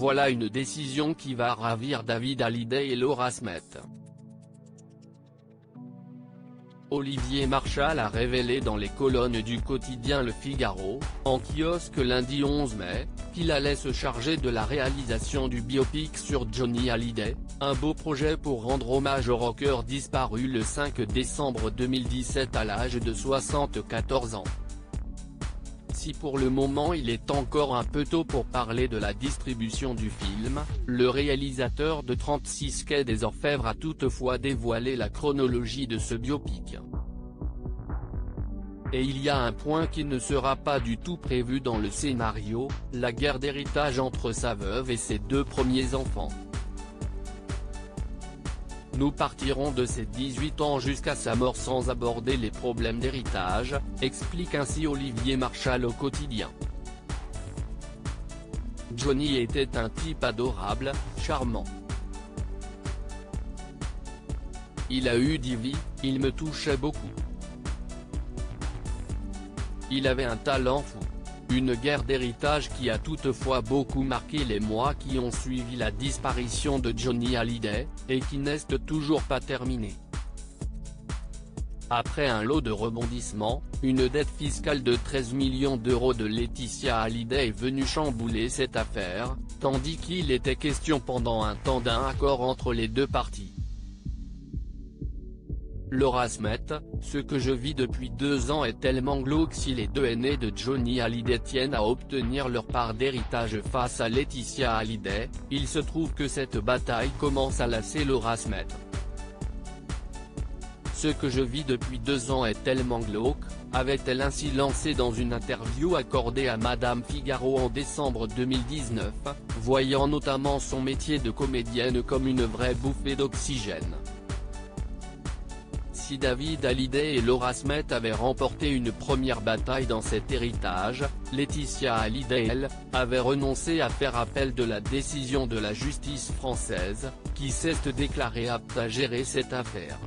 voilà une décision qui va ravir David Hallyday et Laura Smet. Olivier Marchal a révélé dans les colonnes du quotidien Le Figaro, en kiosque lundi 11 mai, qu'il allait se charger de la réalisation du biopic sur Johnny Hallyday, un beau projet pour rendre hommage au rocker disparu le 5 décembre 2017 à l'âge de 74 ans. Si pour le moment il est encore un peu tôt pour parler de la distribution du film, le réalisateur de 36 quai des Orfèvres a toutefois dévoilé la chronologie de ce biopic. Et il y a un point qui ne sera pas du tout prévu dans le scénario, la guerre d'héritage entre sa veuve et ses 2 premiers enfants. Nous partirons de ses 18 ans jusqu'à sa mort sans aborder les problèmes d'héritage, explique ainsi Olivier Marchal au quotidien. Johnny était un type adorable, charmant. Il a eu 10 vies, il me touchait beaucoup. Il avait un talent fou. Une guerre d'héritage qui a toutefois beaucoup marqué les mois qui ont suivi la disparition de Johnny Hallyday, et qui n'est toujours pas terminée. Après un lot de rebondissements, une dette fiscale de 13 millions d'euros de Laetitia Hallyday est venue chambouler cette affaire, tandis qu'il était question pendant un temps d'un accord entre les 2 parties. Laura Smet, ce que je vis depuis 2 ans est tellement glauque. Si les 2 aînés de Johnny Hallyday tiennent à obtenir leur part d'héritage face à Laetitia Hallyday, il se trouve que cette bataille commence à lasser Laura Smet. Ce que je vis depuis 2 ans est tellement glauque, avait-elle ainsi lancé dans une interview accordée à Madame Figaro en décembre 2019, voyant notamment son métier de comédienne comme une vraie bouffée d'oxygène. Si David Hallyday et Laura Smet avaient remporté une première bataille dans cet héritage, Laetitia Hallyday elle, avait renoncé à faire appel de la décision de la justice française, qui s'est déclarée apte à gérer cette affaire.